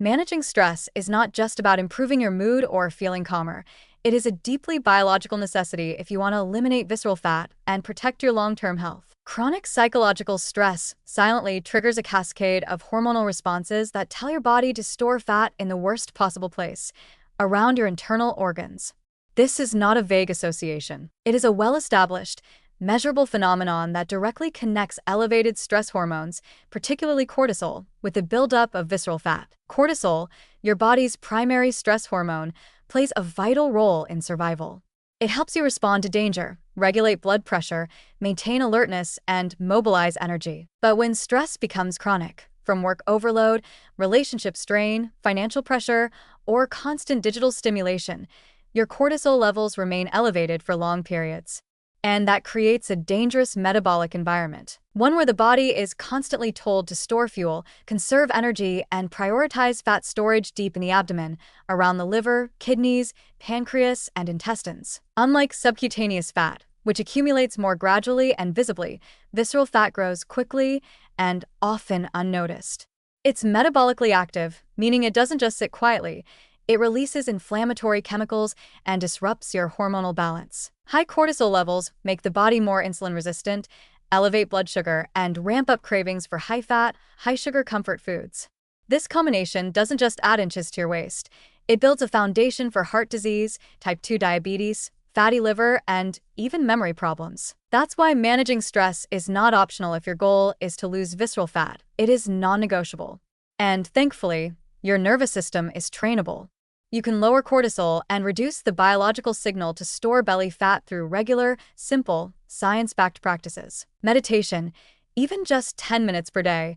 Managing stress is not just about improving your mood or feeling calmer. It is a deeply biological necessity if you want to eliminate visceral fat and protect your long-term health. Chronic psychological stress silently triggers a cascade of hormonal responses that tell your body to store fat in the worst possible place, around your internal organs. This is not a vague association. It is a well-established, measurable phenomenon that directly connects elevated stress hormones, particularly cortisol, with the buildup of visceral fat. Cortisol, your body's primary stress hormone, plays a vital role in survival. It helps you respond to danger, regulate blood pressure, maintain alertness, and mobilize energy. But when stress becomes chronic, from work overload, relationship strain, financial pressure, or constant digital stimulation, your cortisol levels remain elevated for long periods. And that creates a dangerous metabolic environment, one where the body is constantly told to store fuel, conserve energy, and prioritize fat storage deep in the abdomen, around the liver, kidneys, pancreas, and intestines. Unlike subcutaneous fat, which accumulates more gradually and visibly, visceral fat grows quickly and often unnoticed. It's metabolically active, meaning it doesn't just sit quietly. It releases inflammatory chemicals and disrupts your hormonal balance. High cortisol levels make the body more insulin-resistant, elevate blood sugar, and ramp up cravings for high-fat, high-sugar comfort foods. This combination doesn't just add inches to your waist. It builds a foundation for heart disease, type 2 diabetes, fatty liver, and even memory problems. That's why managing stress is not optional if your goal is to lose visceral fat. It is non-negotiable. And thankfully, your nervous system is trainable. You can lower cortisol and reduce the biological signal to store belly fat through regular, simple, science-backed practices. Meditation, even just 10 minutes per day,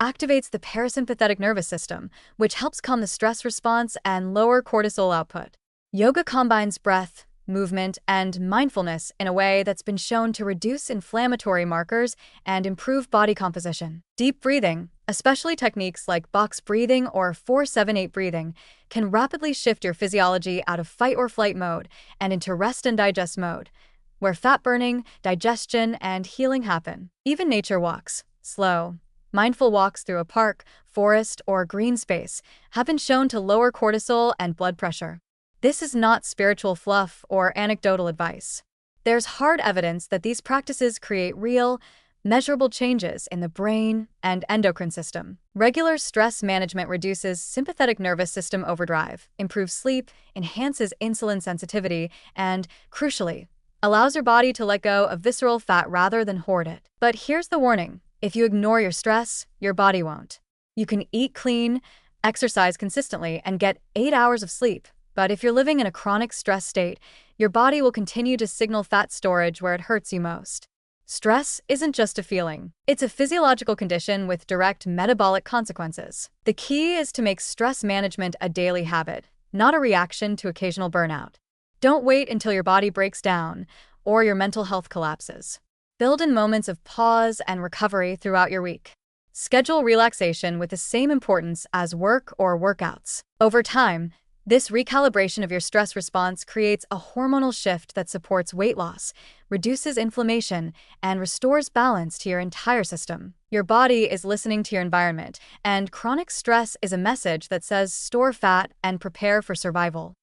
activates the parasympathetic nervous system, which helps calm the stress response and lower cortisol output. Yoga combines breath, movement, and mindfulness in a way that's been shown to reduce inflammatory markers and improve body composition. Deep breathing, especially techniques like box breathing or 4-7-8 breathing, can rapidly shift your physiology out of fight or flight mode and into rest and digest mode, where fat burning, digestion, and healing happen. Even nature walks, slow, mindful walks through a park, forest, or green space, have been shown to lower cortisol and blood pressure. This is not spiritual fluff or anecdotal advice. There's hard evidence that these practices create real, measurable changes in the brain and endocrine system. Regular stress management reduces sympathetic nervous system overdrive, improves sleep, enhances insulin sensitivity, and, crucially, allows your body to let go of visceral fat rather than hoard it. But here's the warning: if you ignore your stress, your body won't. You can eat clean, exercise consistently, and get 8 hours of sleep. But if you're living in a chronic stress state, your body will continue to signal fat storage where it hurts you most. Stress isn't just a feeling. It's a physiological condition with direct metabolic consequences. The key is to make stress management a daily habit, not a reaction to occasional burnout. Don't wait until your body breaks down or your mental health collapses. Build in moments of pause and recovery throughout your week. Schedule relaxation with the same importance as work or workouts. Over time, this recalibration of your stress response creates a hormonal shift that supports weight loss, reduces inflammation, and restores balance to your entire system. Your body is listening to your environment, and chronic stress is a message that says store fat and prepare for survival.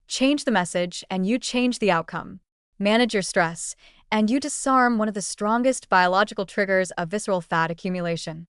Change the message, and you change the outcome. Manage your stress, and you disarm one of the strongest biological triggers of visceral fat accumulation.